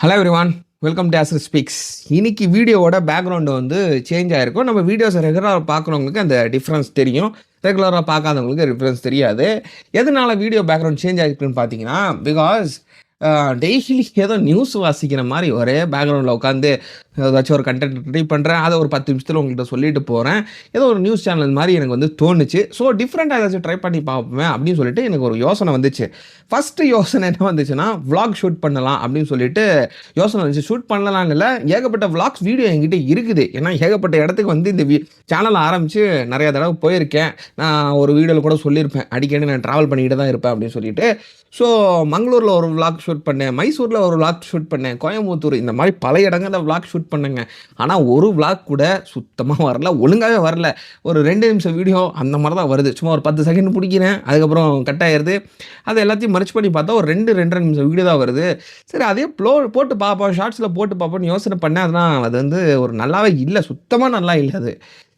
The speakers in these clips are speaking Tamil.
Hello everyone, welcome to astro speaks. இன்னைக்கு வீடியோவோட பேக்ரவுண்டு வந்து சேஞ்ச் ஆகிருக்கும். நம்ம வீடியோஸை ரெகுலராக பார்க்குறவங்களுக்கு அந்த டிஃப்ரென்ஸ் தெரியும். ரெகுலராக பார்க்காதவங்களுக்கு டிஃப்ரென்ஸ் தெரியாது. எதனால வீடியோ பேக்ரவுண்ட் சேஞ்ச் ஆகிருக்குன்னு பார்த்தீங்கன்னா, பிகாஸ் டெய்லி ஏதோ நியூஸ் வாசிக்கிற மாதிரி ஒரே பேக்ரவுண்டில் உட்காந்து ஏதாச்சும் ஒரு கண்டென்ட் ரெடி பண்ணுறேன். அதை ஒரு 10 நிமிஷத்தில் உங்கள்கிட்ட சொல்லிட்டு போகிறேன். ஏதோ ஒரு நியூஸ் சேனல் மாதிரி எனக்கு வந்து தோணுச்சு. ஸோ டிஃப்ரெண்ட்டாக ஏதாச்சும் ட்ரை பண்ணி பார்ப்பேன் அப்படின்னு சொல்லிட்டு எனக்கு ஒரு யோசனை வந்துச்சு. ஃபஸ்ட்டு யோசனை என்ன வந்துச்சுன்னா, விளாக் ஷூட் பண்ணலாம் அப்படின்னு சொல்லிட்டு யோசனை வந்துச்சு. ஷூட் பண்ணலான்னு இல்லை, ஏகப்பட்ட விளாக்ஸ் வீடியோ என்கிட்ட இருக்குது. ஏன்னா ஏகப்பட்ட இடத்துக்கு வந்து இந்த சேனல் ஆரம்பித்து நிறையா தடவை போயிருக்கேன். நான் ஒரு வீடியோவில் கூட சொல்லியிருப்பேன், அடிக்கடி நான் ட்ராவல் பண்ணிக்கிட்டு தான் இருப்பேன் அப்படின்னு சொல்லிட்டு. ஸோ மங்களூரில் ஒரு விளாக் ஷூட் பண்ணேன், மைசூரில் ஒரு விளாக் ஷூட் பண்ணேன், கோயம்புத்தூர், இந்த மாதிரி பல இடங்களில் விளாக் ஷூட் பண்ணேங்க. ஆனால் ஒரு விளாக் கூட சுத்தமாக வரல, ஒழுங்காகவே வரல. ஒரு 2 நிமிஷம் வீடியோ அந்த மாதிரி தான் வருது. சும்மா ஒரு 10 செகண்ட் பிடிக்கிறேன், அதுக்கப்புறம் கட் ஆயிடுது. அது எல்லாத்தையும் மர்ச் பண்ணி பார்த்தா ஒரு 2-2.5 நிமிஷம் வீடியோ தான் வருது. சரி, அதே போட்டு பார்ப்போம், ஷார்ட்ஸில் போட்டு பார்ப்போம்னு யோசனை பண்ணேன். அதனால் அது வந்து ஒரு நல்லாவே இல்லை, சுத்தமாக நல்லா இல்லை அது.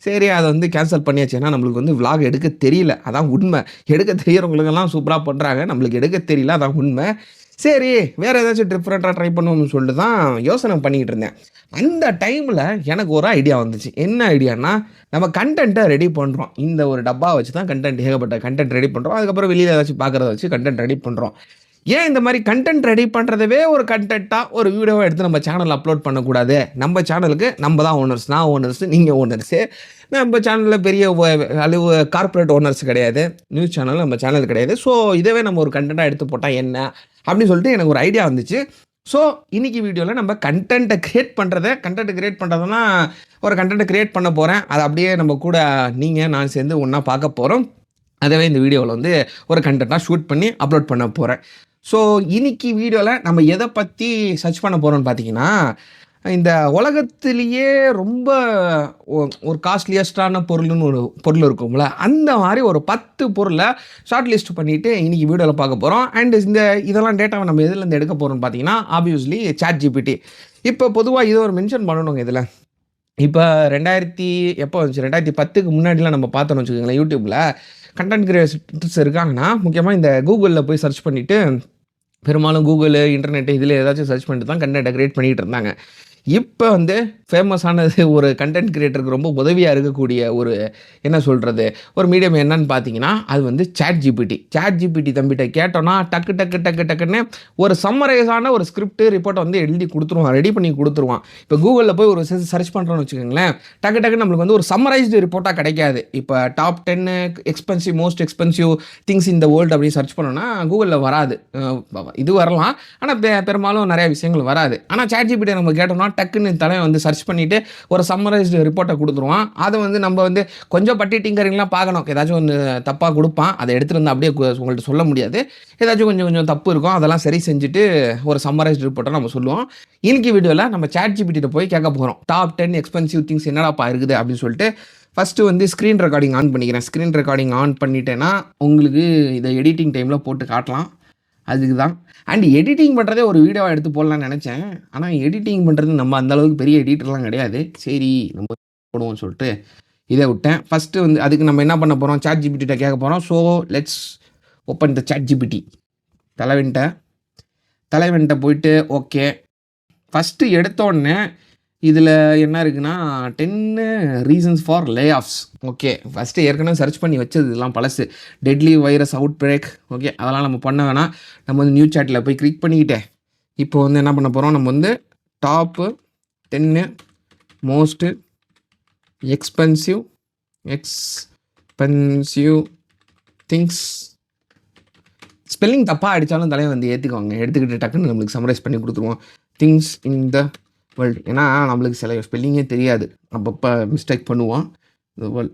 சரி, அதை வந்து கேன்சல் பண்ணியாச்சு. ஏன்னா நம்மளுக்கு வந்து விளாக் எடுக்க தெரியல, அதான் உண்மை. எடுக்க தெரியறவங்களுக்கெல்லாம் சூப்பராக பண்ணுறாங்க, நம்மளுக்கு எடுக்க தெரியல, அதான் உண்மை. சரி, வேறு ஏதாச்சும் டிஃப்ரெண்ட்டாக ட்ரை பண்ணுவோம்னு சொல்லிட்டு தான் யோசனை பண்ணிக்கிட்டு இருந்தேன். அந்த டைமில் எனக்கு ஒரு ஐடியா வந்துச்சு. என்ன ஐடியானா, நம்ம கண்டென்ட்டை ரெடி பண்ணுறோம். இந்த ஒரு டப்பா வச்சு தான் கண்டென்ட், ஏகப்பட்ட கண்டென்ட் ரெடி பண்ணுறோம். அதுக்கப்புறம் வெளியில் ஏதாச்சும் பார்க்குறத வச்சு கண்டென்ட் ரெடி பண்ணுறோம். ஏன் இந்த மாதிரி கண்டென்ட் ரெடி பண்ணுறதவே ஒரு கண்டென்ட்டாக ஒரு வீடியோவை எடுத்து நம்ம சேனலில் அப்லோட் பண்ணக்கூடாது? நம்ம சேனலுக்கு நம்ம தான் ஓனர்ஸ், நான் ஓனர்ஸு, நீங்கள் ஓனர்ஸு. நம்ம சேனலில் பெரிய அளவு கார்ப்பரேட் ஓனர்ஸ் கிடையாது, நியூஸ் சேனல் நம்ம சேனல் கிடையாது. ஸோ இதவே நம்ம ஒரு கண்டென்ட்டாக எடுத்து போட்டால் என்ன அப்படின்னு சொல்லிட்டு எனக்கு ஒரு ஐடியா வந்துச்சு. ஸோ இன்றைக்கி வீடியோவில் நம்ம கண்டென்ட்டை க்ரியேட் பண்ணுறதுனா ஒரு கண்டென்ட்டை க்ரியேட் பண்ண போகிறேன். அதை அப்படியே நம்ம கூட நீங்கள் நான் சேர்ந்து ஒன்றா பார்க்க போகிறோம். அதவே இந்த வீடியோவில் வந்து ஒரு கண்டென்ட்டாக ஷூட் பண்ணி அப்லோட் பண்ண போகிறேன். ஸோ இன்னைக்கு வீடியோவில் நம்ம எதை பற்றி சர்ச் பண்ண போகிறோம்னு பார்த்தீங்கன்னா, இந்த உலகத்திலேயே ரொம்ப ஒரு காஸ்ட்லியஸ்டான பொருள்னு பொருள் இருக்கும்ல, அந்த மாதிரி ஒரு 10 பொருளை ஷார்ட் லிஸ்ட் பண்ணிவிட்டு இன்றைக்கி வீடியோவில் பார்க்க போகிறோம். அண்ட் இதெல்லாம் டேட்டாவை நம்ம எதுலேருந்து எடுக்க போகிறோம்னு பார்த்தீங்கன்னா, ஆப்வியஸ்லி ChatGPT. இப்போ பொதுவாக இதை ஒரு மென்ஷன் பண்ணணுங்க இதில். இப்போ எப்போ வந்துச்சு, 2010க்கு முன்னாடிலாம் நம்ம பார்த்தோன்னு வச்சுக்கோங்களேன், யூடியூப்பில் கண்டென்ட் கிரியேட்டர்ஸ் இருக்காங்கன்னா, முக்கியமாக இந்த கூகுளில் போய் சர்ச் பண்ணிவிட்டு, பெரும்பாலும் கூகுளு, இன்டர்நெட்டு இதில் ஏதாச்சும் சர்ச் பண்ணிட்டு தான் கண்டென்ட்டை கிரியேட் பண்ணிகிட்டு இருந்தாங்க. இப்போ வந்து ஃபேமஸானது ஒரு கண்டென்ட் கிரியேட்டருக்கு ரொம்ப உதவியாக இருக்கக்கூடிய ஒரு என்ன சொல்கிறது ஒரு மீடியம் என்னன்னு பார்த்தீங்கன்னா, அது வந்து ChatGPT தம்பிகிட்ட கேட்டோன்னா டக்குன்னு ஒரு சம்மரைஸான ஒரு ஸ்கிரிப்ட் ரிப்போர்ட்டை வந்து எழுதி கொடுத்துருவான், ரெடி பண்ணி கொடுத்துருவான். இப்போ கூகுளில் போய் ஒரு சர்ச் பண்ணுறோன்னு வச்சுக்கோங்களேன், டக்குன்னு நம்மளுக்கு வந்து ஒரு சம்மரைஸ்டு ரிப்போர்ட்டாக கிடைக்காது. இப்போ top 10 most expensive things in the world அப்படின்னு சர்ச் பண்ணோன்னா கூகுளில் வராது. இது வரலாம், ஆனால் பெரும்பாலும் நிறைய விஷயங்கள் வராது. ஆனால் ChatGPT நம்ம கேட்டோம்னா டக்குன்னு தலையை வந்து சர்ச் பண்ணிவிட்டு ஒரு சம்மரைஸ்டு ரிப்போர்ட்டை கொடுத்துருவான். அதை வந்து நம்ம வந்து கொஞ்சம் பட்டி டிங்கரிங்லாம் பார்க்கணும். ஏதாச்சும் ஒன்று தப்பாக கொடுப்பான், அதை எடுத்துகிட்டு வந்து அப்படியே உங்கள்கிட்ட சொல்ல முடியாது. ஏதாச்சும் கொஞ்சம் தப்பு இருக்கும், அதெல்லாம் சரி செஞ்சுட்டு ஒரு சம்மரைஸ்டு ரிப்போர்ட்டை நம்ம சொல்லுவோம். இன்னைக்கு வீடியோவில் நம்ம ChatGPT போய் கேட்க போகிறோம், டாப் 10 எக்ஸ்பென்சிவ் திங்ஸ் என்னடாப்பா இருக்குது அப்படின்னு சொல்லிட்டு. ஃபஸ்ட்டு வந்து ஸ்க்ரீன் ரெக்கார்டிங் ஆன் பண்ணிக்கிறேன். ஸ்க்ரீன் ரெக்கார்டிங் ஆன் பண்ணிட்டேன்னா உங்களுக்கு இதை எடிட்டிங் டைமில் போட்டு காட்டலாம், அதுக்கு தான். அண்ட் எடிட்டிங் பண்ணுறதே ஒரு வீடியோவாக எடுத்து போடலான்னு நினச்சேன். ஆனால் எடிட்டிங் பண்ணுறது நம்ம அந்தளவுக்கு பெரிய எடிட்டர்லாம் கிடையாது. சரி, நம்ம போடுவோம்னு சொல்லிட்டு இதை விட்டேன். ஃபஸ்ட்டு வந்து அதுக்கு நம்ம என்ன பண்ண போகிறோம், ChatGPT கேட்க போகிறோம். So let's open the ChatGPT. தலைவன்ட்ட போயிட்டு ஓகே. ஃபஸ்ட்டு எடுத்தோடனே இதில் என்ன இருக்குன்னா, 10 reasons for lay offs. Okay, first ஏற்கனவே சர்ச் பண்ணி வச்சது, இதெல்லாம் பழசு. Deadly virus outbreak. Okay, அதெல்லாம் நம்ம பண்ண வேணாம். நம்ம வந்து நியூ சாட்டில் போய் கிளிக் பண்ணிக்கிட்டேன். இப்போ வந்து என்ன பண்ண போகிறோம், நம்ம வந்து top 10 most expensive things. Spelling தப்பாக அடித்தாலும் தலையை வந்து எடுத்துக்கிட்டு டக்குன்னு நம்மளுக்கு சம்மரைஸ் பண்ணி கொடுத்துருவோம். Things in the world. ஏன்னா நம்மளுக்கு சில ஸ்பெல்லிங்கே தெரியாது, அப்பப்போ மிஸ்டேக் பண்ணுவோம். இந்த வேர்ல்டு.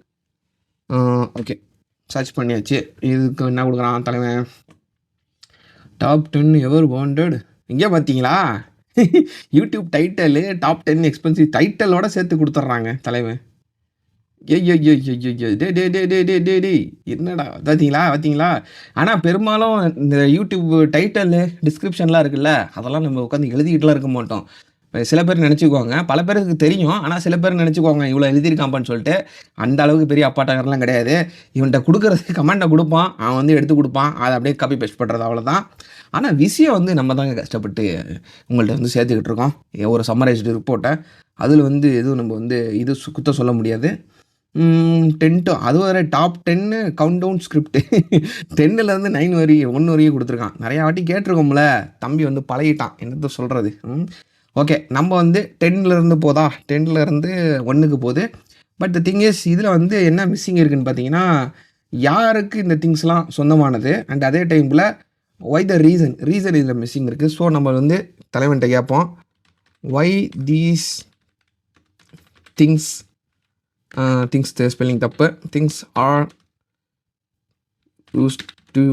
ஓகே, சர்ச் பண்ணியாச்சு. இதுக்கு என்ன கொடுக்குறான் தலைவன், டாப் 10 எவர் வாண்டட். இங்கே பார்த்தீங்களா, யூடியூப் டைட்டலு டாப் 10 எக்ஸ்பென்சிவ் டைட்டலோட சேர்த்து கொடுத்துட்றாங்க தலைவன். டே என்னடா பார்த்தீங்களா. ஆனால் பெரும்பாலும் இந்த யூடியூப் டைட்டலு டிஸ்கிரிப்ஷன்லாம் இருக்குல்ல, அதெல்லாம் நம்ம உட்காந்து எழுதிக்கிட்டுலாம் இருக்க மாட்டோம். சில பேர் நினச்சிக்குவாங்க, பல பேருக்கு தெரியும். ஆனா சில பேர் நினச்சிக்குவாங்க, இவ்வளோ எழுதியிருக்கான்ப்பான்னு சொல்லிட்டு. அந்த அளவுக்கு பெரிய அப்பாட்டக்காரன்லாம் கிடையாது. இவன்ட்ட குடுக்குறது கமெண்ட்ட குடுப்பான். அவன் வந்து எடுத்து குடுப்பான். அத அப்படியே காப்பி பேஸ்ட் பண்றது அவ்வளோதான். ஆனா விஷயம் வந்து நம்ம தாங்க கஷ்டப்பட்டு உங்கள்ட்ட வந்து சேர்த்துக்கிட்டு இருக்கோம். ஒரு சம்மரைஸ்டு ரிப்போர்ட்ட. அதில வந்து எதுவும் நம்ம வந்து இது குத்தம் சொல்ல முடியாது. 10 டூ அது வேற டாப் 10 கவுண்டவுன் ஸ்கிரிப்ட் 10லேருந்து 9 வரையும் 1 வரையும் குடுத்துருக்கான். நெறைய வாட்டி கேட்டுருக்கோம்ல. தம்பி வந்து பழகிட்டான். என்னத்த சொல்றது? ஓகே. நம்ம வந்து 10லேருந்து போதா? 10லேருந்து 1க்கு போது. பட் தி திங் இஸ் இதில வந்து என்ன மிஸ்ஸிங் இருக்குன்னு பார்த்தீங்கன்னா, யாருக்கு இந்த திங்ஸ்லாம் சொந்தமானது? அண்ட் அதே டைம்ல ஒய் த ரீசன்? ரீசன் இதில மிஸ்ஸிங் இருக்கு. ஸோ நம்ம வந்து தலைவன்ட்ட கேட்போம். Why these things things spelling தப்பு. Things are used to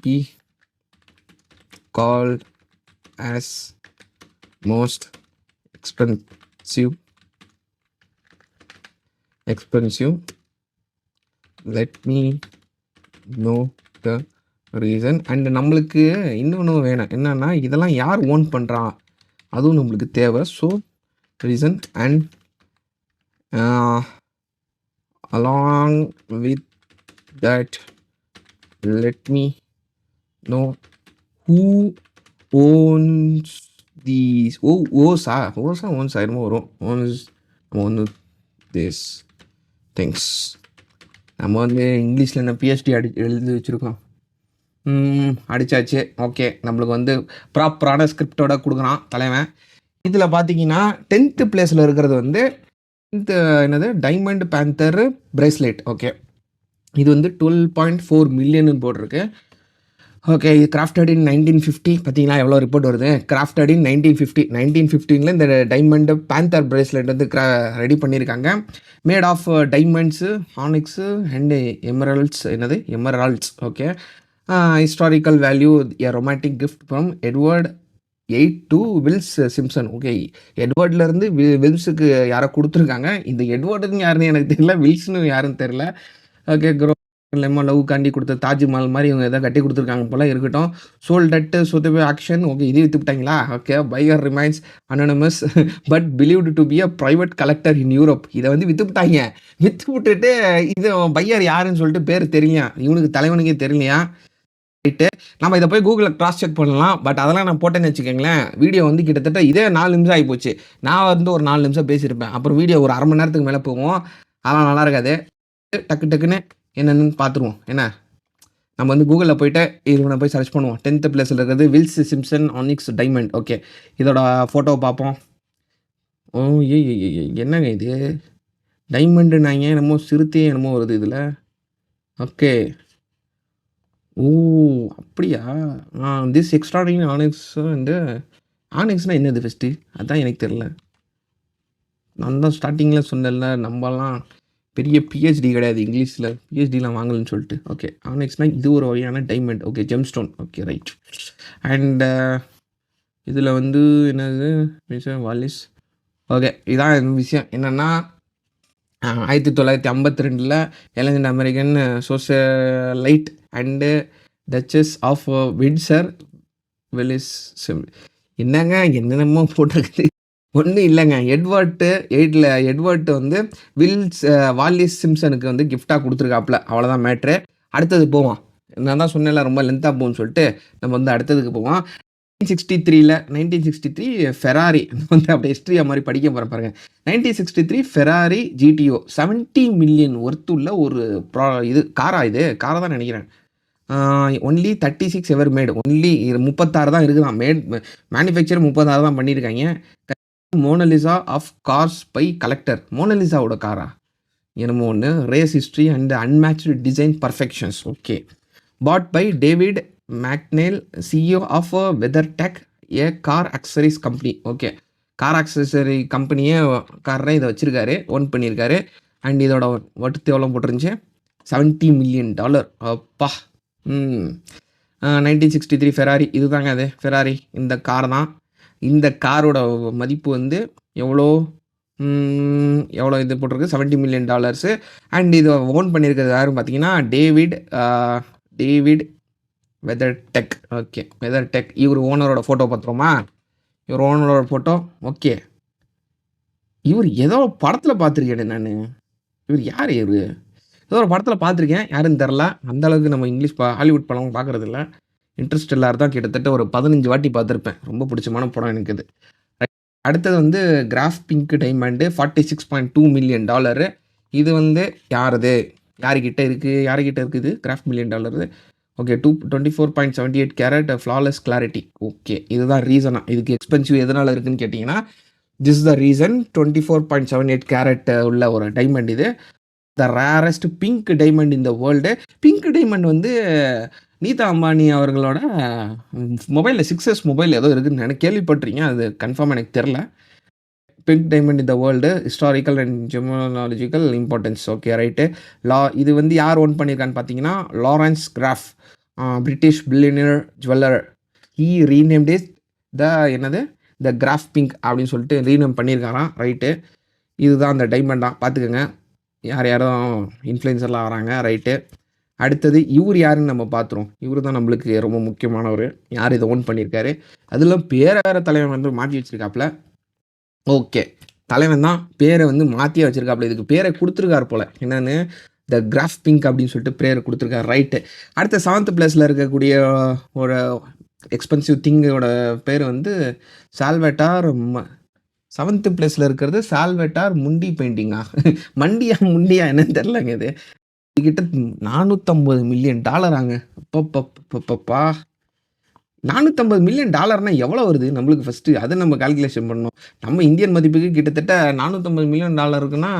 be called as most expensive let me know the reason. And நம்மளுக்கு இன்னொன்னு வேணும். என்னன்னா, இதெல்லாம் யார் ஓன் பண்றா? அதுவும் நம்மளுக்கு தேவை. So reason and along with that let me know who owns these owns என்னமோ வரும். owns this things. நம்ம வந்து இங்கிலீஷில் என்ன பிஹெச்டி எழுதி வச்சுருக்கோம். அடிச்சாச்சு. ஓகே. நம்மளுக்கு வந்து ப்ராப்பரான ஸ்கிரிப்டோட குடுக்குறான் தலைவன். இதில் பார்த்தீங்கன்னா 10th பிளேஸில் இருக்கிறது வந்து என்னது டைமண்ட் பேந்தர் பிரேஸ்லெட். ஓகே. இது வந்து 12.4 மில்லியன் போட்டிருக்கு. ஓகே. இது கிராஃப்டட் இன் 1950. பார்த்தீங்களா எவ்வளோ ரிப்போர்ட் வருது? கிராஃப்டட் இன் 1950. 1915ல இந்த டைமண்ட் பேந்தர் பிரேஸ்லெட் வந்து ரெடி பண்ணியிருக்காங்க. Made of diamonds, onyx and emeralds. என்னது emeralds. Okay. Historical value a romantic gift from Edward 8 to Wallis Simpson. Okay. எட்வர்ட்லேருந்து வில்ஸுக்கு யாரோ குடுத்துருக்காங்க. இந்த எட்வர்டுன்னு யாருன்னு எனக்கு தெரியல. வில்ஸ்னு யாருன்னு தெரியல. ஓகே. லெமன் லவ்வுக்காண்டி குடுத்த தாஜ்மஹால் மாரி இவங்க ஏதோ கட்டி குடுத்துருக்காங்க போல. இருக்கட்டும். Sold at Sotheby's auction. Okay. இது வித்துப்புட்டாங்களா? Okay. Buyer remains anonymous but believed to be a private collector in Europe. இத வந்து வித்துப்புட்டாங்க. வித்துப்புட்டுட்டு இது பையர் யாருன்னு சொல்லிட்டு பேர் தெரியலையாம். இவனுக்கு தலைவனுக்கே தெரியலையாம். ரைட்டு. நம்ம இத போய் கூகுள்ல கிராஸ் செக் பண்ணலாம். பட் அதெல்லாம் நான் போட்டேன்னு வச்சுக்கங்களேன், வீடியோ வந்து கிட்டத்தட்ட இதே 4 நிமிஷம் ஆயிப்போச்சு. நான் வந்து ஒரு 4 நிமிஷம் பேசியிருப்பேன். அப்புறம் வீடியோ ஒரு 1/2 மணி நேரத்துக்கு மேல போகும். அதெல்லாம் நல்லா இருக்காது. டக்குன்னு என்னன்னு பார்த்துருவோம். என்ன? நம்ம வந்து கூகுள்ல போயிட்டு இவன போய் சர்ச் பண்ணுவோம். 10th பிளேஸ்ல இருக்கிறது Wallis Simpson onyx diamond. Okay. இதோட ஃபோட்டோவ பார்ப்போம். ஓ! என்னங்க இது? டைமண்டுன்னாங்க. என்னமோ சிறுத்தை என்னமோ வருது இதுல. ஓகே. ஓ! அப்படியா? திஸ் எக்ஸ்ட்ராடினரி ஆனிக்ஸ் வந்து ஆனிக்ஸ்னா என்னது ஃபர்ஸ்ட்டு? அதான் எனக்கு தெரியல. நான் தான் ஸ்டார்ட்டிங்ல சொன்னேன்ல, நம்பலாம் பெரிய பிஹெச்டி கிடையாது இங்கிலீஷ்ல. பிஹெச்டிலாம் வாங்கலன்னு சொல்லிட்டு. ஓகே. ஆனிக்ஸ்னா இது ஒரு வகையான diamond. Okay. Gemstone. Okay. Right. And இதில வந்து என்னது வாலிஸ். ஓகே. இதான் விஷயம். என்னன்னா 1952ல elegant American socialite and duchess of Windsor Wallis என்னங்க என்னென்னமோ போட்டிருக்குது. ஒன்றும் இல்லைங்க. எட்வர்ட் வந்து வாலிஸ் சிம்ப்சனுக்கு வந்து கிஃப்டாக கொடுத்துருக்காப்புல. அவ்வளோதான் மேட்ரு. அடுத்தது போவோம். நான் தான் சொன்னேன்ல ரொம்ப லென்த்தாக போகும்னு சொல்லிட்டு நம்ம வந்து அடுத்ததுக்கு போவோம். 1963 ஃபெராரி வந்து அப்படியே ஹிஸ்ட்ரியா மாதிரி படிக்க போகிறேன் பாருங்க. 1963 ஃபெராரி ஜிடிஓ 70 மில்லியன் ஒர்த் உள்ள ஒரு இது காரா? இது காரை தான் நினைக்கிறேன். ஒன்லி 36 எவர் மேடு. ஒன்லி 36 தான் இருக்குதான். மேனுஃபேக்சர் 36 தான் பண்ணியிருக்காங்க. Mona Lisa of cars by collector. மோனலிசாவோட காரா? என்னமோ ஒன்று. Race history and unmatched design perfections. Okay. Bought by David MacNeil CEO of WeatherTech a car accessories company. Okay. Car accessory கம்பெனியே காரை இதை வச்சிருக்காரு, ஓன் பண்ணியிருக்காரு. அண்ட் இதோட ஒர்த்து எவ்வளோ போட்டிருந்துச்சு? $70 மில்லியன். அப்பா. 1963 ஃபெராரி. இதுதாங்க அது ஃபெராரி. இந்த கார் தான். இந்த காரோட மதிப்பு வந்து எவ்வளோ இது போட்டிருக்கு? $70 மில்லியன். அண்ட் இதை ஓன் பண்ணியிருக்கிறது யாருன்னு பார்த்தீங்கன்னா டேவிட் வெதர்டெக். ஓகே. வெதர்டெக். இவர் ஓனரோட ஃபோட்டோ பார்த்துருவோமா? இவர் ஓனரோட ஃபோட்டோ. ஓகே. இவர் ஏதோ படத்துல பார்த்துருக்கேனே நானு. இவர் யாரு இவரு? ஏதோ ஒரு படத்துல பார்த்துருக்கேன். யாருன்னு தெர்ல. அந்த அளவுக்கு நம்ம இங்கிலீஷ் ஹாலிவுட் படம் பார்க்குறதில்ல. இன்டர்ஸ்டெல்லார் தான் கிட்டத்தட்ட ஒரு 15 வாட்டி பார்த்துருப்பேன். ரொம்ப பிடிச்சமான படம் எனக்கு இது. அடுத்தது வந்து கிராஃப் பிங்க் டைமண்ட் $46.2 மில்லியன். இது வந்து யாரது? யாருகிட்ட இருக்கு? யாருகிட்ட இருக்குது graph million dollar? Okay. 24.78 carrot flawless clarity. Okay. இதுதான் ரீசனா? இதுக்கு எக்ஸ்பென்சிவ் எதனால இருக்குன்னு கேட்டிங்கன்னா, திஸ் த ரீசன். 24.78 கேரட் உள்ள ஒரு டைமண்ட் இது. த rarest pink diamond in the world. Pink diamond வந்து நீதா அம்பானி அவர்களோட மொபைலில் 6S மொபைல் ஏதோ இருக்குன்னு எனக்கு கேள்விப்பட்டிருக்கேன். அது கன்ஃபார்ம் எனக்கு தெரில. Pink diamond in the world historical and gemological importance. Okay right. இது வந்து யார் ஓன் பண்ணியிருக்கான்னு பார்த்தீங்கன்னா, Laurence Graff, British billionaire jeweller. He renamed is என்னது த கிராஃப் பிங்க் அப்படின்னு சொல்லிட்டு ரீநேம் பண்ணியிருக்காராம். ரைட்டு. இதுதான் அந்த டைமண்டா பார்த்துக்கோங்க. யாரும் இன்ஃப்ளூயன்சர்லாம் வராங்க. ரைட்டு. அடுத்தது இவர் யாருன்னு நம்ம பார்த்துருவோம். இவர் தான் நம்மளுக்கு ரொம்ப முக்கியமானவர். யார் இதை ஓன் பண்ணியிருக்காரு? அதில் பேரை வேறு தலைவன் வந்து மாற்றி வச்சுருக்காப்புல. ஓகே. தலைவன் தான் பேரை வந்து மாற்றியே வச்சுருக்காப்புல. இதுக்கு பேரை கொடுத்துருக்காரு போல். என்னென்னு த கிராஃப் பிங்க் அப்படின்னு சொல்லிட்டு பேரை கொடுத்துருக்காரு. ரைட்டு. அடுத்த 7th பிளேஸில் இருக்கக்கூடிய ஒரு எக்ஸ்பென்சிவ் திங்கோட பேர் வந்து சால்வேட்டார். 7th பிளேஸில் இருக்கிறது சால்வேட்டார் முண்டி பெயிண்டிங்கா? முண்டியா என்னன்னு தெரிலங்க. இது கிட்ட $450 மில்லியன். அப்பப்பப்பப்பா, $450 மில்லியன் எவ்வளோ வருது நம்மளுக்கு? ஃபஸ்ட்டு அதை நம்ம கால்குலேஷன் பண்ணணும். நம்ம இந்தியன் மதிப்புக்கு கிட்டத்தட்ட $450 மில்லியன் இருக்குன்னா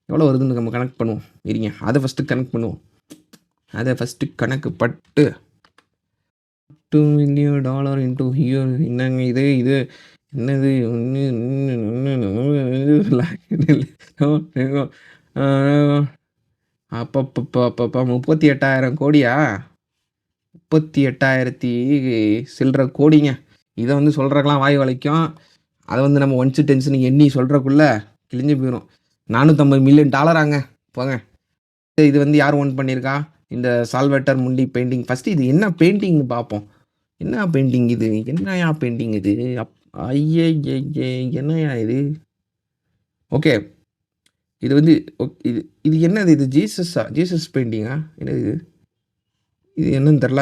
எவ்வளோ வருதுன்னு நம்ம கணக்கு பண்ணுவோம். இருங்க, அதை ஃபஸ்ட்டு கணக்கு பண்ணுவோம். அதை ஃபஸ்ட்டு கணக்கு பட்டு $2 மில்லியன் இன்டூ ஹியர். என்னங்க இது? இது என்னது? அப்பப்பப்பப்பா 38,000 கோடியா? 38,000 சில்லற கோடிங்க. இதை வந்து சொல்கிறக்கெல்லாம் வாய் வலிக்கும். அதை வந்து நம்ம ஒன்ஸு டென்ஷன் எண்ணி சொல்கிறக்குள்ள கிழிஞ்சு போயிடும். $450 மில்லியன் போங்க. இது வந்து யார் ஓன் பண்ணியிருக்கா? இந்த சால்வேட்டர் முண்டி பெயிண்டிங். ஃபஸ்ட்டு இது என்ன பெயிண்டிங்னு பார்ப்போம். என்ன பெயிண்டிங் இது? என்னையா பெயிண்டிங் இது? ஐயே என்னையா இது? ஓகே. இது வந்து இது இது என்னது? இது ஜீசஸ் பெயிண்டிங்கா? என்னது இது? இது என்னன்னு தெரில.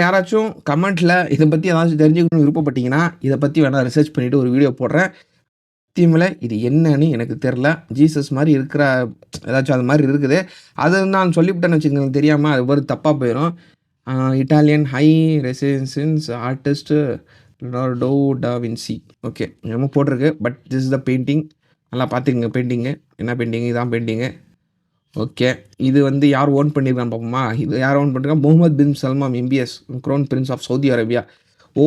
யாராச்சும் கமெண்ட்டில் இதை பற்றி ஏதாச்சும் தெரிஞ்சுக்கணும்னு விருப்பப்பட்டீங்கன்னா, இதை பற்றி வேணால் ரிசர்ச் பண்ணிவிட்டு ஒரு வீடியோ போடுறேன். சத்தியமில்ல இது என்னன்னு எனக்கு தெரில. ஜீசஸ் மாதிரி இருக்கிற ஏதாச்சும் அது மாதிரி இருக்குது. அது நான் சொல்லிவிட்டேன்னு வச்சுக்கோங்க, தெரியாமல் அது ஒரு தப்பாக போயிடும். Italian high renaissance artist Leonardo da Vinci. Okay, நம்ம போட்டிருக்கு. But this is the painting. நல்லா பார்த்துக்குங்க பெயிண்டிங்கு. என்ன பெயிண்டிங்கு? இதான் பெயிண்டிங்கு. ஓகே. இது வந்து யார் ஓன் பண்ணியிருக்கான்னு பார்ப்போமா? இது யார் ஓன் பண்ணிருக்கா? Mohammed bin Salman MBS, crown prince of Saudi Arabia. ஓ,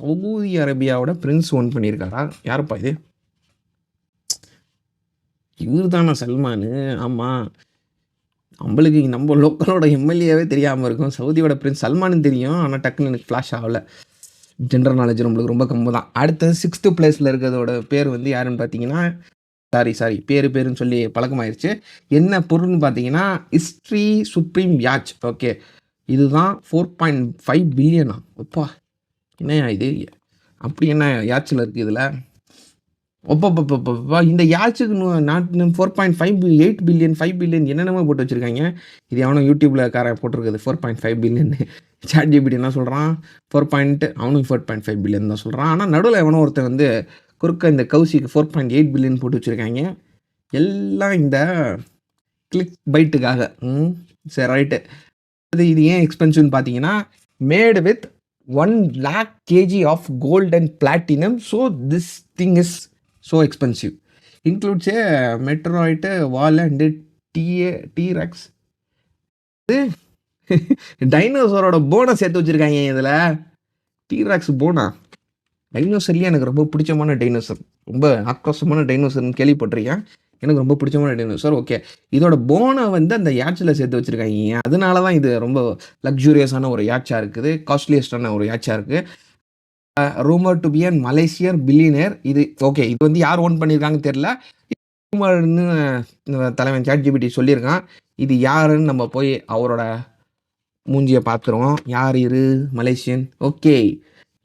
சவுதி அரேபியாவோட பிரின்ஸ் ஓன் பண்ணியிருக்காரா? யாருப்பா இது? இவர் தானே சல்மானு? ஆமாம். நம்மளுக்கு நம்ம லோக்கலோட எம்எல்ஏவே தெரியாமல் இருக்கும். சவுதியோட பிரின்ஸ் சல்மானு தெரியும், ஆனால் டக்குன்னு எனக்கு ஃப்ளாஷ் ஆகலை. ஜென்ரல் நாலேஜ் நம்மளுக்கு ரொம்ப கம்மி தான். அடுத்தது 6th பிளேஸில் இருக்கிறதோட பேர் வந்து யாருன்னு பார்த்தீங்கன்னா, சாரி பேருன்னு சொல்லி பழக்கமாயிருச்சு. என்ன பொருள்னு பார்த்தீங்கன்னா, ஹிஸ்ட்ரி சுப்ரீம் யாட்ச். ஓகே, இதுதான் 4.5 பில்லியனா? அப்பா, என்னையா இது? அப்படி என்ன யாட்சில் இருக்குது இதில்? ஒப்பப்பப்பப்பா, இந்த யாட்சுக்கு 4.58 பில்லியன் 5 பில்லியன் என்னென்னமோ போட்டு வச்சுருக்காங்க. இது எவனோ யூடியூப்பில் போட்டிருக்குது 4.5 பில்லியன். ChatGPT என்ன சொல்கிறான்? அவனும் 4.5 பில்லியன் தான் சொல்கிறான். ஆனால் நடுவில் எவனோ ஒருத்தன் வந்து குறுக்க இந்த கௌசிக்கு 4.8 பில்லியன் போட்டு வச்சுருக்காங்க. எல்லாம் இந்த கிளிக் பைட்டுக்காக. சரி, ரைட்டு. இது ஏன் எக்ஸ்பென்சிவ்னு பார்த்தீங்கன்னா, made with 1 lakh kg of gold and platinum. So this thing is so expensive. Includes a meteorite wall and T rex. டைனோசரோட போனை சேர்த்து வச்சுருக்காங்க இதில். டீரெக்ஸ் போனா டைனோசர்லேயே எனக்கு ரொம்ப பிடிச்சமான டைனோசர். ரொம்ப ஆக்ரோஷமான டைனோசர்னு கேள்விப்பட்டிருக்கேன். எனக்கு ரொம்ப பிடிச்சமான டைனோசர். ஓகே, இதோட போனை வந்து அந்த யாட்சில் சேர்த்து வச்சுருக்காங்க. அதனால தான் இது ரொம்ப லக்ஸூரியஸான ஒரு யாட்சாக இருக்குது. காஸ்ட்லியஸ்டான ஒரு யாட்சாக இருக்குது. Rumour to be an Malaysian billionaire. இது ஓகே, இது வந்து யார் ஓன் பண்ணியிருக்காங்கன்னு தெரில. ரூமர்னு தலைவன் ChatGPT சொல்லியிருக்கான். இது யாருன்னு நம்ம போய் அவரோட மூஞ்சியை பார்த்துருவோம். யார் இரு மலேசியன். ஓகே,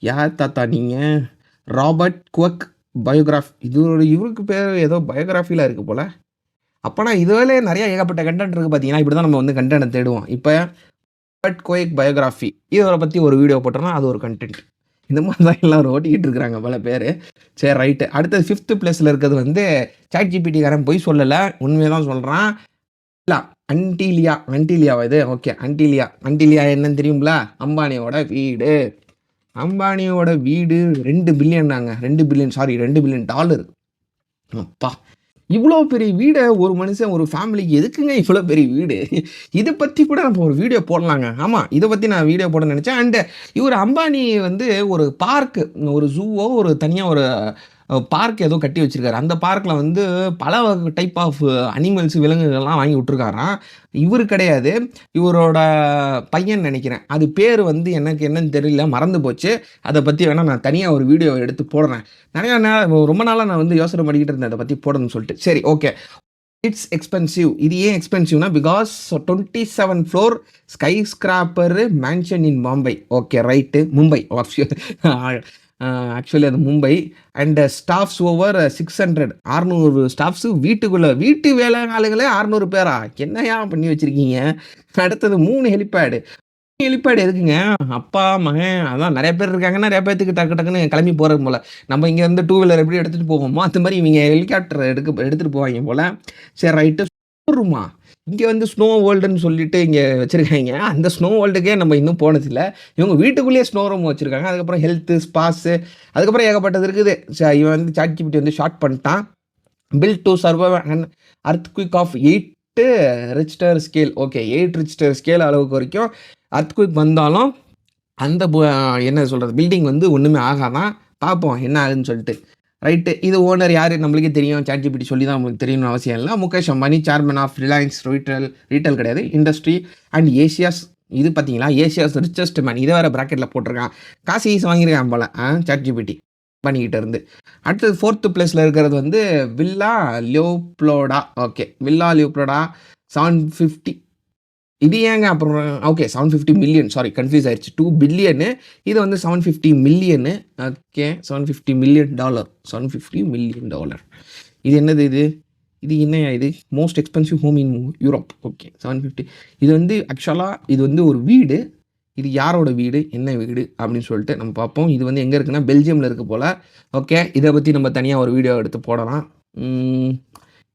யார் தாத்தா நீங்கள்? Robert Kuok biography. இவருக்கு பேர் ஏதோ பயோகிராஃபியில் இருக்குது போல். அப்போனா இதுவே நிறைய ஏகப்பட்ட கண்டென்ட் இருக்குது பார்த்தீங்கன்னா. இப்படி தான் நம்ம வந்து கண்டென்ட் தேடுவோம். இப்போ ராபர்ட் குவக் பயோகிராஃபி இவரை பற்றி ஒரு வீடியோ போட்டோம்னா அது ஒரு கண்டென்ட். இந்த மாதிரி தான் எல்லோரும் ஓட்டிக்கிட்டு இருக்கிறாங்க பல பேர். சரி ரைட்டு. அடுத்தது 5th பிளேஸில் இருக்கிறது வந்து ChatGPT-காரன் பொய் சொல்லலை, உண்மையை தான் சொல்கிறான். இல்லை அன்டிலியாவா இது? ஓகே, அன்டிலியா என்னன்னு தெரியுங்களா? அம்பானியோட வீடு 2 பில்லியன் நாங்க. 2 பில்லியன் டாலர். அப்பா, இவ்வளோ பெரிய வீடை ஒரு மனுஷன் ஒரு ஃபேமிலிக்கு எதுக்குங்க இவ்வளோ பெரிய வீடு? இதை பற்றி கூட நம்ம ஒரு வீடியோ போடலாங்க. ஆமாம், இதை பற்றி நான் வீடியோ போட நினச்சேன். அண்டு இவர் அம்பானி வந்து ஒரு பார்க்கு, ஒரு ஜூவோ ஒரு தனியாக ஒரு பார்க் ஏதோ கட்டி வச்சிருக்காரு. அந்த பார்க்கில் வந்து பல டைப் ஆஃப் அனிமல்ஸ், விலங்குகள்லாம் வாங்கி விட்ருக்காராம். இவர் கிடையாது, இவரோட பையன் நினைக்கிறேன். அது பேர் வந்து எனக்கு என்னன்னு தெரியல, மறந்து போச்சு. அதை பற்றி வேணால் நான் தனியாக ஒரு வீடியோ எடுத்து போடுறேன். ரொம்ப நாளாக நான் வந்து யோசனை பண்ணிக்கிட்டு இருந்தேன் அதை பற்றி போடணும்னு சொல்லிட்டு. சரி, ஓகே. It's expensive. இது ஏன் எக்ஸ்பென்சிவ்னா because 27 floor sky scraper mansion in Bombay. Okay right, Mumbai. Actually அது Mumbai. And staffs over 600 staffs. வீட்டு வேலை ஆளுகளே 600 பேரா? என்னையா பண்ணி வச்சுருக்கீங்க? அடுத்தது 3 ஹெலிபேடு எதுக்குங்க? அப்பா மகன் அதான் நிறைய பேர் இருக்காங்கன்னா நிறைய பேர்த்துக்கு டக்குன்னு கிளம்பி போகிறது போல். நம்ம இங்கே வந்து 2 வீலர் எப்படி எடுத்துகிட்டு போவோமோ அந்த மாதிரி இவங்க ஹெலிகாப்டர் எடுத்துகிட்டு போவாங்க போல். சரி ரைட்டு. ரூமா இங்கே வந்து ஸ்னோ வேர்ல்டுன்னு சொல்லிட்டு இங்கே வச்சுருக்காங்க. அந்த ஸ்னோ வேர்ல்டுக்கே நம்ம இன்னும் போனதில்லை. இவங்க வீட்டுக்குள்ளேயே ஸ்னோ ரூம் வச்சுருக்காங்க. அதுக்கப்புறம் ஹெல்த்து, ஸ்பாஸு, அதுக்கப்புறம் ஏகப்பட்டது இருக்குது. இவன் வந்து ChatGPT வந்து ஷார்ட் பண்ணிட்டான். Built to survive and earthquake of 8 Richter scale. Okay, 8 Richter scale அளவுக்கு வரைக்கும் அர்த்குயிக் வந்தாலும் அந்த என்ன சொல்கிறது, பில்டிங் வந்து ஒன்றுமே ஆகாதான். பார்ப்போம் என்ன ஆகுதுன்னு சொல்லிட்டு. ரைட்டு. இது ஓனர் யார் நம்மளுக்கே தெரியும். ChatGPT சொல்லி தான் நம்மளுக்கு தெரியணும்னு அவசியம் இல்லை. Mukesh Ambani, chairman of Reliance retail கிடையாது, இண்டஸ்ட்ரி அண்ட் ஏசியாஸ். இது பார்த்தீங்களா, ஏசியாஸ் ரிச்சஸ்ட் மேன். இதை வேறு ப்ராக்கெட்டில் போட்டிருக்கான். காசு வாங்கியிருக்கான் போல் ChatGPT பண்ணிக்கிட்டு இருந்து. அடுத்தது 4th பிளேஸில் இருக்கிறது வந்து villa Leopolda. Okay, villa Leopolda 750. இது ஏங்க அப்புறம்? Okay, 750 million. சாரி, கன்ஃபியூஸ் ஆயிடுச்சு. 2 பில்லியனு, இது வந்து 750 மில்லியனு. Okay, $750 million. $750 மில்லியன். இது என்னது? இது என்னையா இது? Most expensive home in Europe. Okay, 750. இது வந்து ஆக்சுவலாக இது வந்து ஒரு வீடு. இது யாரோட வீடு, என்ன வீடு அப்படின்னு சொல்லிட்டு நம்ம பார்ப்போம். இது வந்து எங்கே இருக்குன்னா பெல்ஜியமில் இருக்குது போல். ஓகே, இதை பற்றி நம்ம தனியாக ஒரு வீடியோ எடுத்து போடலாம்.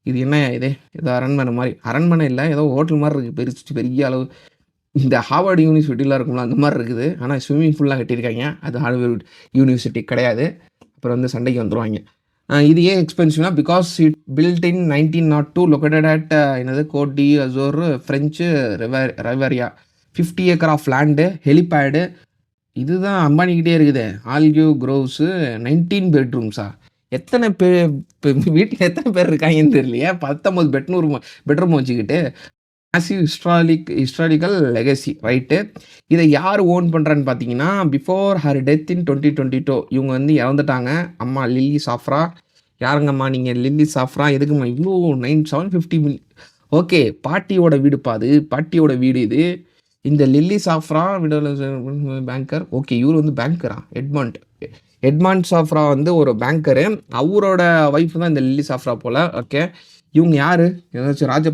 இது என்ன இது? ஏதோ அரண்மனை மாதிரி. அரண்மனை இல்லை, ஏதோ ஹோட்டல் மாதிரி இருக்குது. பெரிய அளவு. இந்த ஹார்வர்டு யூனிவர்சிட்டிலாம் இருக்கும்ல அந்த மாதிரி இருக்குது. ஆனால் ஸ்விம்மிங் ஃபுல்லாக கட்டியிருக்காங்க. அது ஹார்வர்டு யூனிவர்சிட்டி கிடையாது. அப்புறம் வந்து சண்டைக்கு வந்துடுவாங்க. இது ஏன் எக்ஸ்பென்சிவ்னா because it built in 1902, located at என்னது Cote d'Azur French Riviera. 50 acre of land, helipad. இதுதான் அம்பானிக்கிட்டே இருக்குது. ஆல்கியூ க்ரோவ்ஸு, 19 பெட்ரூம்ஸா? எத்தனை வீட்டில் எத்தனை பேர் இருக்காங்கன்னு தெரியலையே. 19 பெட்ரூம் வச்சுக்கிட்டு. Massive historical legacy. ரைட்டு. இதை யார் ஓன் பண்ணுறான்னு பார்த்தீங்கன்னா பிஃபோர் ஹர் டெத் இன் 2022 இவங்க வந்து இறந்துட்டாங்க. அம்மா லில்லி சாஃப்ரா. யாருங்கம்மா நீங்கள்? லில்லி சாஃப்ரா. எதுக்கும்மா இவ்வளோ 750 மில்லியன்? ஓகே, பாட்டியோட வீடுப்பா அது. பாட்டியோட வீடு இது. இந்த லில்லி சாஃப்ரா பேங்கர். ஓகே, இவர் வந்து பேங்கரா? எட்மாண்ட் சாஃப்ரா வந்து ஒரு பேங்கரு. அவரோட ஒய்ஃப் தான் இந்த லில்லி சாஃப்ரா போல். ஓகே, இவங்க யார்? ஏதாச்சும் ராஜ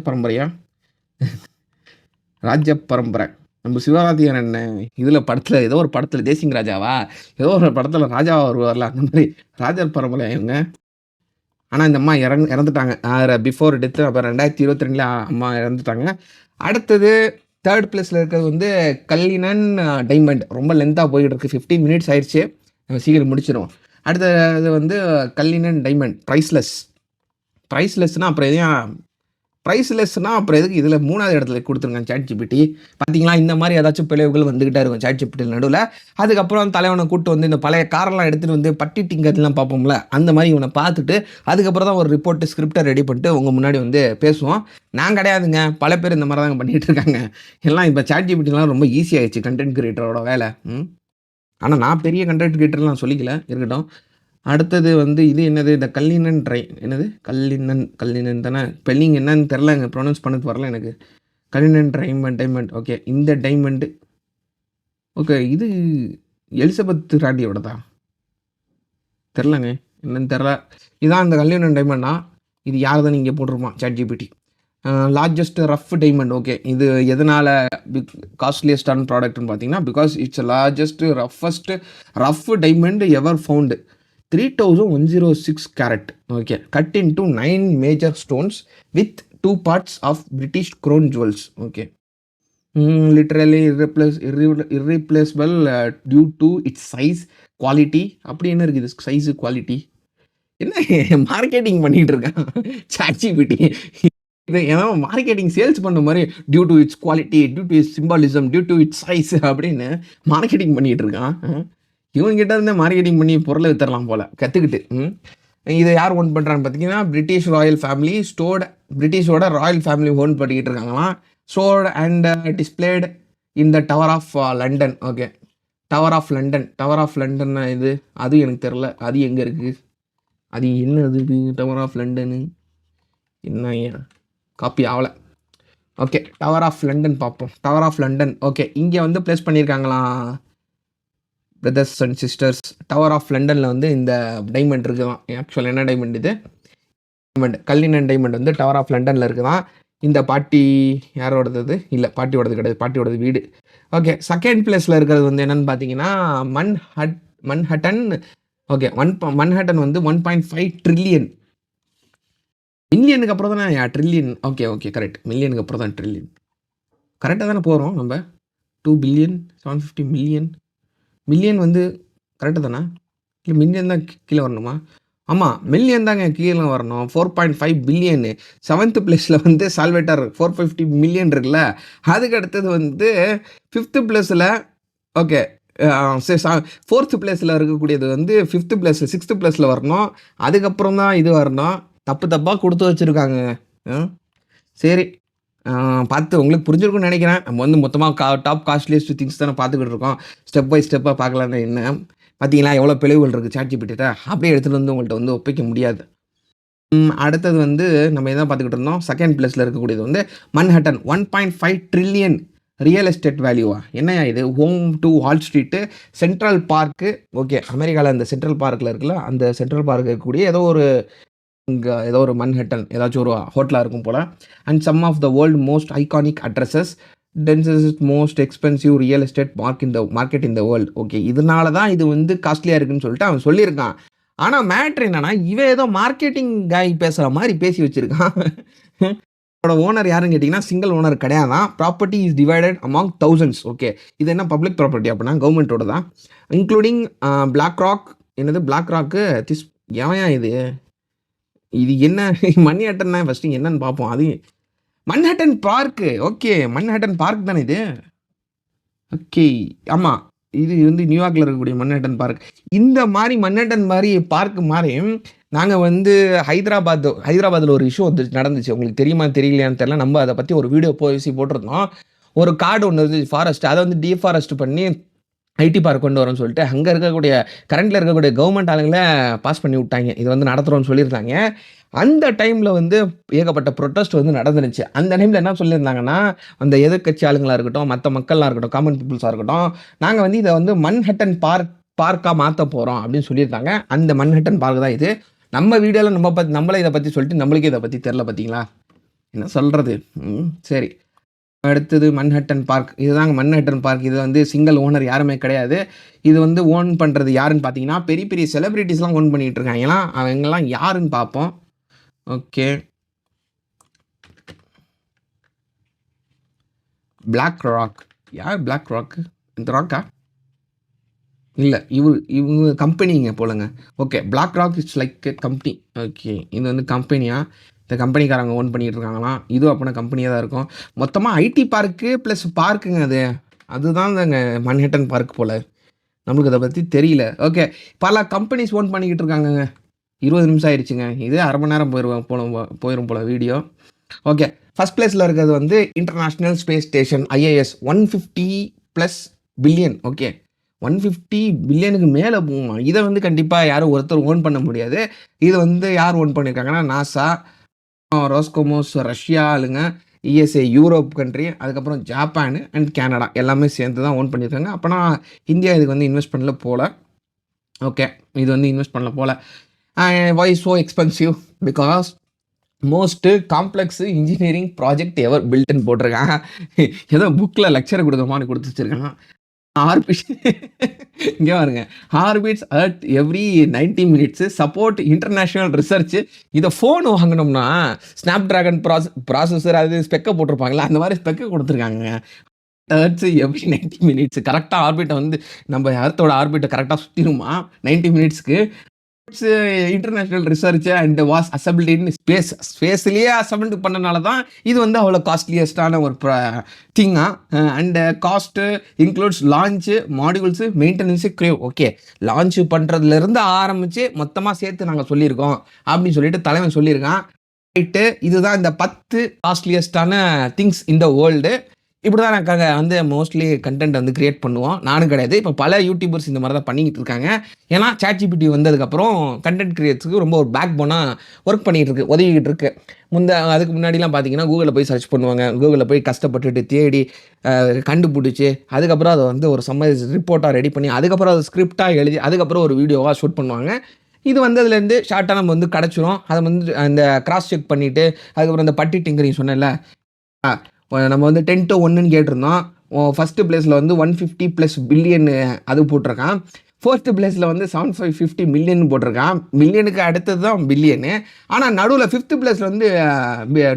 பரம்பரை. நம்ம சிவகார்த்திகேயன் இதில் படத்தில் ஏதோ ஒரு படத்தில் தேசிங் ராஜாவா ஏதோ ஒரு படத்தில் ராஜாவா வருவார்ல, அந்த மாதிரி ராஜ பரம்பரை இவங்க. ஆனால் இந்த அம்மா இறந்துட்டாங்க பிஃபோர் டெத்து. அப்புறம் 2022 அம்மா இறந்துட்டாங்க. அடுத்தது 3rd பிளேஸில் இருக்கிறது வந்து கல்லினன் டைமண்ட். ரொம்ப லென்த்தாக போய்கிட்டு இருக்குது. 15 மினிட்ஸ் ஆயிடுச்சு, நம்ம சீக்கிரம் முடிச்சிடுவோம். அடுத்தது வந்து கல்லினன் டைமண்ட். ப்ரைஸ்லெஸ்னால் அப்புறம் எதையும் ப்ரைஸ்லெஸ்னால் அப்புறம் எதுக்கு இதில் 3வது இடத்துல கொடுத்துருங்க ChatGPT. பார்த்தீங்களா, இந்த மாதிரி ஏதாச்சும் பிளவுகள் வந்துக்கிட்டே இருக்கும் ChatGPT நடுவில். அதுக்கப்புறம் தலைவனை கூப்பிட்டு வந்து இந்த பழைய காரெல்லாம் எடுத்துகிட்டு வந்து பட்டி டிங்கர்லாம் பார்ப்போம்ல, அந்த மாதிரி இவனை பார்த்துட்டு அதுக்கப்புறம் தான் ஒரு ரிப்போர்ட்டு ஸ்கிரிப்டை ரெடி பண்ணிட்டு உங்கள் முன்னாடி வந்து பேசுவோம். நான் கிடையாதுங்க, பல பேர் இந்த மாதிரி தாங்க பண்ணிகிட்டு இருக்காங்க. எல்லாம் இப்போ ChatGPTலாம் ரொம்ப ஈஸியாகிடுச்சு கண்டென்ட் கிரியேட்டரோட வேலை. ஆனால் நான் பெரிய கண்டென்ட் கிரியேட்டர்லாம் சொல்லிக்கல, இருக்கட்டும். அடுத்தது வந்து இது என்னது? இந்த கல்லினன் என்னது? கல்லினன் தானே ஸ்பெல்லிங் என்னன்னு தெரிலங்க, ப்ரொனவுன்ஸ் பண்ணது வரல எனக்கு. கல்லினன் டைமண்ட். ஓகே, இந்த டைமண்டு ஓகே. இது எலிசபெத் ராணியோடதா? தெரிலங்க. என்னன்னு தெரில. இதான் அந்த கல்யாண டைமண்டா? இது யாருதுன்னு இங்கே போட்டிருப்பான் ChatGPT. Largest rough diamond. Okay. இது எதனால காஸ்ட்லியஸ்டான ப்ராடக்ட்னு பார்த்தீங்கன்னா, because it's largest rough diamond ever found. 3106 carat. Okay. Cut into 9 major stones with 2 parts of British crown jewels. Okay. Literally irreplaceable due to its size, quality. அப்படி என்ன இருக்குது சைஸு, குவாலிட்டி? என்ன மார்க்கெட்டிங் பண்ணிட்டு இருக்கான் ChatGPT. இது ஏன்னா மார்க்கெட்டிங் சேல்ஸ் பண்ண மாதிரி due to its quality, due to its symbolism, due to its size அப்படின்னு மார்க்கெட்டிங் பண்ணிட்டு இருக்கான். இவன்கிட்ட இருந்தே மார்க்கெட்டிங் பண்ணி பொருளை வித்தரலாம் போல கற்றுக்கிட்டு. இதை யார் ஓன் பண்ணுறான்னு பார்த்தீங்கன்னா, பிரிட்டிஷ் ராயல் ஃபேமிலி பிரிட்டிஷோட ராயல் ஃபேமிலி ஓன் பண்ணிக்கிட்டு இருக்காங்களாம். Stored and displayed in the tower of London. Okay. Tower of London இது அது எனக்கு தெரில. அது எங்கே இருக்குது? அது என்னது டவர் ஆஃப் லண்டனு? என்ன ஏன் காப்பி ஆகலை. ஓகே. டவர் ஆஃப் லண்டன் பார்ப்போம். Tower of London. ஓகே. இங்கே வந்து ப்ளேஸ் பண்ணியிருக்காங்களாம் brothers and sisters. Tower of லண்டனில் வந்து இந்த டைமண்ட் இருக்குதான். ஆக்சுவலாக என்ன டைமண்ட் இது? டைமண்ட் கல்லினன் டைமண்ட் வந்து டவர் ஆஃப் லண்டனில் இருக்குதான். இந்த பாட்டி யாரோடது? இல்லை, பாட்டியோடது கிடையாது. பாட்டியோடது வீடு. ஓகே. செகண்ட் பிளேஸில் இருக்கிறது வந்து என்னென்னு பார்த்தீங்கன்னா மன்ஹட்டன். ஓகே. மன்ஹட்டன் வந்து 1.5 ட்ரில்லியன். மில்லியனுக்கு அப்புறம் தானே ட்ரில்லியன். Okay okay correct. மில்லியனுக்கு அப்புறம் தான் ட்ரில்லியன். கரெக்டாக தானே போகிறோம் நம்ம. 2 பில்லியன் 750 மில்லியன். மில்லியன் வந்து கரெக்டாக தானே? இல்லை மில்லியன் தான் கீழே வரணுமா? ஆமாம், மில்லியன் தாங்க கீழே வரணும். 4.5 பில்லியனு. 7th பிளேஸில் வந்து சால்வேட்டர் 450 மில்லியன் இருக்குல்ல. அதுக்கு அடுத்தது வந்து 5th பிளேஸில். ஓகே. 4th பிளேஸில் இருக்கக்கூடியது வந்து 5th பிளேஸில் 6th பிளேஸில் வரணும். அதுக்கப்புறம் தான் இது வரணும். தப்பாக கொடுத்து வச்சுருக்காங்க. சரி, பார்த்து உங்களுக்கு புரிஞ்சிருக்கும்னு நினைக்கிறேன். நம்ம வந்து மொத்தமாக டாப் காஸ்ட்லியஸ்ட் திங்ஸ் தானே பார்த்துக்கிட்டு இருக்கோம். ஸ்டெப் பை ஸ்டெப்பாக பார்க்கலான்னு. என்ன பார்த்தீங்களா எவ்வளோ பிழைவுகள் இருக்குது ChatGPT. அப்படியே எடுத்துகிட்டு வந்து உங்கள்கிட்ட வந்து ஒப்பிக்க முடியாது. அடுத்தது வந்து நம்ம இதான் பார்த்துக்கிட்டு இருந்தோம். செகண்ட் பிளேஸில் இருக்கக்கூடியது வந்து மன்ஹட்டன் 1.5 ட்ரில்லியன் ரியல் எஸ்டேட் வேல்யூவா? என்னையா இது? Home to wall street, central park. Okay. அமெரிக்காவில் அந்த சென்ட்ரல் பார்க்கில் இருக்குல்ல, அந்த சென்ட்ரல் பார்க் இருக்கக்கூடிய இங்கே ஏதோ ஒரு மன்ஹட்டன் ஏதாச்சும் ஒரு ஹோட்டலாக இருக்கும் போல். And some of the world most iconic addresses, densest most expensive real estate market in the world. Okay. இதனால தான் இது வந்து காஸ்ட்லியாக இருக்குன்னு சொல்லிட்டு அவன் சொல்லியிருக்கான். ஆனால் மேட்ரு என்னன்னா, இவன் ஏதோ மார்க்கெட்டிங் காய் பேசுகிற மாதிரி பேசி வச்சுருக்கான். ஓனர் யாருன்னு கேட்டிங்கன்னா, சிங்கிள் ஓனர் கிடையாதான். Property is divided among thousands. Okay. இது என்ன பப்ளிக் ப்ராப்பர்ட்டி அப்படின்னா கவர்மெண்ட்டோட தான், இன்க்ளூடிங் பிளாக் ராக். என்னது பிளாக் ராக்கு? ஏன் இது என்ன மன்ஹட்டன் தான் ஃபஸ்ட்டு என்னன்னு பார்ப்போம். அது Manhattan park. Okay. Manhattan park தானே இது? ஓகே. ஆமாம், இது வந்து நியூயார்க்கில் இருக்கக்கூடிய மன்ஹட்டன் பார்க். இந்த மாதிரி மன்ஹட்டன் மாதிரி பார்க்கு மாதிரி நாங்கள் வந்து ஹைதராபாத்தில் ஒரு இஷ்யூ வந்து நடந்துச்சு. உங்களுக்கு தெரியுமா தெரியலையான்னு தெரியல. நம்ம அதை பற்றி ஒரு வீடியோ போட்டிருந்தோம். ஒரு காடு ஒன்று இருந்துச்சு, ஃபாரஸ்ட். அதை வந்து டீஃபாரஸ்ட் பண்ணி ஐடி பார்க் கொண்டு வரோம்னு சொல்லிட்டு அங்கே இருக்கக்கூடிய கரண்டில் இருக்கக்கூடிய கவர்மெண்ட் ஆளுங்களை பாஸ் பண்ணி விட்டாங்க. இது வந்து நடத்துகிறோம்னு சொல்லியிருந்தாங்க. அந்த டைமில் வந்து ஏகப்பட்ட ப்ரொட்டஸ்ட் வந்து நடந்துருச்சு. அந்த டைமில் என்ன சொல்லியிருந்தாங்கன்னா, அந்த எதிர்க்கட்சி ஆளுங்களாக இருக்கட்டும், மற்ற மக்களாக இருக்கட்டும், காமன் பீப்புள்ஸாக இருக்கட்டும், நாங்கள் வந்து இதை வந்து மன்ஹட்டன் பார்க்காக மாற்ற போகிறோம் அப்படின்னு சொல்லியிருந்தாங்க. அந்த மன்ஹட்டன் பார்க் தான் இது. நம்ம வீடியோவில் நம்மளே இதை பற்றி சொல்லிட்டு நம்மளுக்கே இதை பற்றி தெரில. பார்த்தீங்களா என்ன சொல்கிறது? சரி. அடுத்தது மன்ஹட்டன் பார்க். இதுதாங்க மன்ஹட்டன் பார்க். இது வந்து சிங்கிள் ஓனர் யாருமே கிடையாது. இது வந்து ஓன் பண்ணுறது யாருன்னு பார்த்தீங்கன்னா, பெரிய பெரிய செலிப்ரிட்டிஸ்லாம் ஓன் பண்ணிகிட்டு இருக்காங்களா. அவங்கெல்லாம் யாருன்னு பார்ப்போம். ஓகே. BlackRock. யார் பிளாக் ராக்கு? இந்த ராக்கா? இல்லை, இவங்க கம்பெனிங்க போலங்க. Okay. BlackRock it's like a company. Okay. இது வந்து கம்பெனியாக இந்த கம்பெனிக்காரங்க ஓன் பண்ணிகிட்டு இருக்காங்களாம். இதுவும் அப்படின்னா கம்பெனியாக தான் இருக்கும். மொத்தமாக ஐடி பார்க்கு ப்ளஸ் பார்க்குங்க. அதுதான் தாங்க மன்ஹட்டன் பார்க் போல். நம்மளுக்கு அதை பற்றி தெரியல. ஓகே. பல கம்பெனிஸ் ஓன் பண்ணிக்கிட்டு இருக்காங்கங்க. 20 நிமிஷம் ஆயிடுச்சுங்க. இது அரை மணி நேரம் போயிடும் போல் வீடியோ. ஓகே. ஃபஸ்ட் பிளேஸில் இருக்கிறது வந்து international space station IIS 150+ billion. Okay. 150 பில்லியனுக்கு மேலே போகுமா? இதை வந்து கண்டிப்பாக யாரும் ஒருத்தர் ஓன் பண்ண முடியாது. இது வந்து யார் ஓன் பண்ணியிருக்காங்கன்னா, நாசா, ரோஸ்கோமோஸ் ரஷ்யா ஆளுங்க. யுஎஸ்ஏ யூரோப் கண்ட்ரி, அதுக்கப்புறம் ஜப்பான் அண்ட் கனடா எல்லாமே சேர்ந்து தான் ஓன் பண்ணியிருக்காங்க. அப்போனா இந்தியா இதுக்கு வந்து இன்வெஸ்ட் பண்ணல போல. ஓகே, இது வந்து இன்வெஸ்ட் பண்ணல போல. Why so expensive? Because most complex engineering project ever பில்ட்ன்னு போட்டிருக்கான். ஏதோ புக்கில் லெக்சர் கொடுத்த மாதிரி கொடுத்து வச்சிருக்கான். ஆர்பிட் இங்கே பாருங்க, orbits at every 90 minutes support international research. இதை ஃபோன் வாங்கினோம்னா ஸ்னாப் ட்ராகன் ப்ராசஸர் அது ஸ்பெக்கை போட்டிருப்பாங்களா, அந்த மாதிரி ஸ்பெக்கை கொடுத்துருக்காங்க. அர்த்ஸ் எவ்ரி 90 மினிட்ஸ் கரெக்டாக ஆர்பிட்டை வந்து நம்ம எர்த்தோட ஆர்பிட்டை கரெக்டாக சுற்றிடுமா 90 மினிட்ஸ்க்கு. International research and was assembled in ஸ்பேஸ்லேயே அசம்பிள் பண்ணனால தான் இது வந்து அவ்வளோ காஸ்ட்லியஸ்டான ஒரு திங்கா. And cost includes launch, modules, maintenance, crew. Okay, launch பண்ணுறதுலேருந்து ஆரம்பித்து மொத்தமாக சேர்த்து நாங்கள் சொல்லியிருக்கோம் அப்படின்னு சொல்லிட்டு தலைவன் சொல்லியிருக்கான். ரைட்டு, இதுதான் இந்த 10 காஸ்ட்லியஸ்டான திங்ஸ் இந்த வேர்ல்டு. இப்படி தான் நாங்கள் வந்து மோஸ்ட்லி கண்டென்ட் வந்து கிரியேட் பண்ணுவோம். நானும் கிடையாது, இப்போ பல யூடியூபர்ஸ் இந்த மாதிரி தான் பண்ணிக்கிட்டு இருக்காங்க. ஏன்னா ChatGPT வந்ததுக்கப்புறம் கண்டென்ட் கிரியேட்ஸுக்கு ரொம்ப ஒரு பேக் போனாக ஒர்க் பண்ணிகிட்டு இருக்கு, உதவிக்கிட்டு இருக்கு. அதுக்கு முன்னாடிலாம் பார்த்தீங்கன்னா கூகுளில் போய் சர்ச் பண்ணுவாங்க, கூகுளில் போய் கஷ்டப்பட்டுட்டு தேடி கண்டுபிடிச்சி அதுக்கப்புறம் அதை வந்து ஒரு சம்மரி ரிப்போர்ட்டாக ரெடி பண்ணி அதுக்கப்புறம் அதை ஸ்கிரிப்டாக எழுதி அதுக்கப்புறம் ஒரு வீடியோவாக ஷூட் பண்ணுவாங்க. இது வந்ததுலேருந்து ஷார்ட்டாக நம்ம வந்து கிடச்சிரும். அதை வந்து அந்த கிராஸ் செக் பண்ணிவிட்டு அதுக்கப்புறம் இந்த பட்டி டிங்கரிங் சொன்னேன்ல, நம்ம வந்து 10 to 1ன்னு கேட்டிருந்தோம். ஃபஸ்ட்டு பிளேஸில் வந்து 150+ பில்லியன் அது போட்டிருக்கான். 4th பிளேஸில் வந்து 7550 மில்லியன் போட்டிருக்கான். மில்லியனுக்கு அடுத்தது தான் பில்லியனு. ஆனால் நடுவில் 5th பிளேஸில் வந்து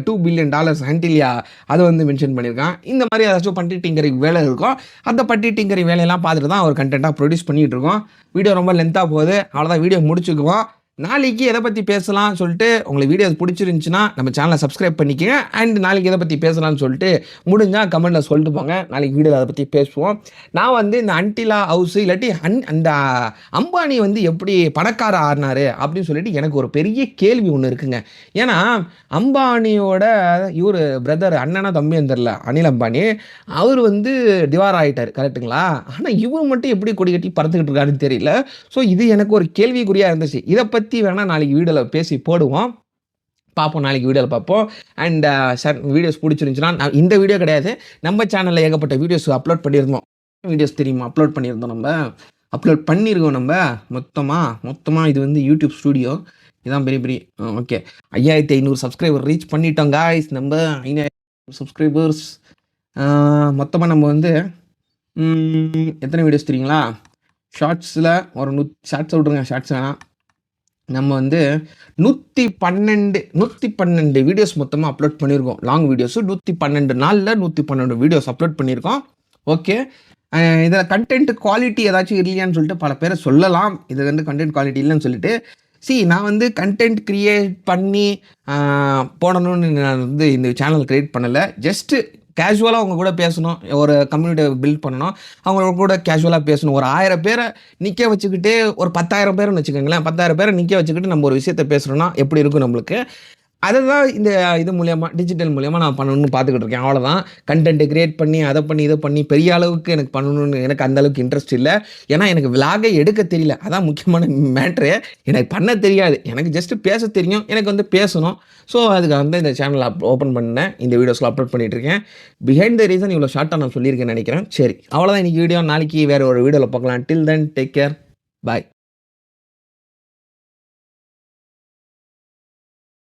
$2 billion ஆன்டிலியா அதை வந்து மென்ஷன் பண்ணியிருக்கான். இந்த மாதிரி ஏதாச்சும் பட்டி டிங்கரிங் வேலை இருக்கும். அந்த பட்டி டிங்கரிங் வேலையெல்லாம் பார்த்துட்டு தான் ஒரு கண்டென்ட்டாக ப்ரொடியூஸ் பண்ணிகிட்டு இருக்கோம். வீடியோ ரொம்ப லென்த்தாக போகுது, அவ்வளோதான், வீடியோ முடிச்சுக்குவோம். நாளைக்கு எதை பற்றி பேசலாம்னு சொல்லிட்டு உங்களுக்கு வீடியோ பிடிச்சிருந்துச்சுன்னா நம்ம சேனலை சப்ஸ்கிரைப் பண்ணிக்கங்க. அண்ட் நாளைக்கு எதை பற்றி பேசலாம்னு சொல்லிட்டு முடிஞ்சால் கமெண்ட்டில் சொல்லிட்டு போங்க, நாளைக்கு வீடியோவில் அதை பற்றி பேசுவோம். நான் வந்து இந்த அன்டிலா ஹவுஸு இல்லாட்டி அந்த அம்பானி வந்து எப்படி பணக்கார ஆறினார் அப்படின்னு சொல்லிட்டு எனக்கு ஒரு பெரிய கேள்வி ஒன்று இருக்குங்க. ஏன்னா அம்பானியோட இவர் பிரதர், அண்ணனா தம்பின்னு தெரில, அனில் அம்பானி, அவர் வந்து டிவார் ஆகிட்டார், கரெக்டுங்களா? ஆனால் இவர் மட்டும் எப்படி கொடி கட்டி பறந்துக்கிட்டு இருக்காருன்னு தெரியல. ஸோ இது எனக்கு ஒரு கேள்விக்குறியாக இருந்துச்சு. இதை பற்றி வேணால் நாளைக்கு வீடியோவில் பேசி போடுவோம், பார்ப்போம், நாளைக்கு வீடியோவில் பார்ப்போம். அண்ட் வீடியோஸ் பிடிச்சிருந்துச்சுன்னா, இந்த வீடியோ கிடையாது, நம்ம சேனலில் ஏகப்பட்ட வீடியோஸ் அப்லோட் பண்ணியிருந்தோம். வீடியோஸ் தெரியுமா அப்லோட் பண்ணியிருந்தோம், அப்லோட் பண்ணியிருக்கோம் நம்ம மொத்தமாக. இது வந்து யூடியூப் ஸ்டூடியோ, இதான் பெரிய ஓகே. 5500 சப்ஸ்கிரைபர் ரீச் பண்ணிட்டோம் காய்ஸ். நம்ம 5000 சப்ஸ்கிரைபர்ஸ். மொத்தமாக நம்ம வந்து எத்தனை வீடியோஸ் தெரியுங்களா? ஷார்ட்ஸில் ஒரு ஷார்ட்ஸ் விட்ருங்க, ஷார்ட்ஸ் வேணாம். நம்ம வந்து 112 வீடியோஸ் மொத்தமாக அப்லோட் பண்ணியிருக்கோம். லாங் வீடியோஸு 112 நாளில் 112 வீடியோஸ் அப்லோட் பண்ணியிருக்கோம். ஓகே, இதில் கண்டென்ட் குவாலிட்டி ஏதாச்சும் இல்லையான்னு சொல்லிட்டு பல பேரை சொல்லலாம். இது வந்து கண்டென்ட் குவாலிட்டி இல்லைன்னு சொல்லிட்டு. நான் வந்து கண்டென்ட் க்ரியேட் பண்ணி போடணும்னு நான் வந்து இந்த சேனல் க்ரியேட் பண்ணலை. ஜஸ்ட்டு கேஷுவலாக அவங்க கூட பேசணும், ஒரு கம்யூனிட்டியை பில்ட் பண்ணணும், அவங்க கூட கேஷுவலாக பேசணும். ஒரு 1000 பேரை நிற்க வச்சுக்கிட்டு, ஒரு 10,000 பேர்னு வச்சுக்கோங்களேன், 10,000 பேரை நிற்க வச்சுக்கிட்டு நம்ம ஒரு விஷயத்தை பேசுகிறோன்னா எப்படி இருக்கும் நம்மளுக்கு? அதை தான் இந்த இது மூலயமா, டிஜிட்டல் மூலயமா நான் பண்ணணும்னு பார்த்துக்கிட்டு இருக்கேன். அவ்வளோதான். கண்டென்ட் கிரியேட் பண்ணி அதை பண்ணி இதை பண்ணி பெரிய அளவுக்கு எனக்கு பண்ணணும்னு எனக்கு அந்தளவுக்கு இன்ட்ரெஸ்ட் இல்லை. ஏன்னா எனக்கு விலாகை எடுக்க தெரியல, அதான் முக்கியமான மேட்ரு. எனக்கு பண்ண தெரியாது, எனக்கு ஜஸ்ட்டு பேச தெரியும், எனக்கு வந்து பேசணும். ஸோ அதுக்கு வந்து இந்த சேனலை ஓப்பன் பண்ணேன், இந்த வீடியோஸில் அப்லோட் பண்ணிகிட்ருக்கேன். பிஹைண்ட் த ரீசன் இவ்வளோ ஷார்ட்டாக நான் சொல்லியிருக்கேன்னு நினைக்கிறேன். சரி, அவ்வளோதான் இன்றைக்கி வீடியோ. நாளைக்கு வேறு ஒரு வீடியோவில் பார்க்கலாம். டில் தென் டேக் கேர், பாய்.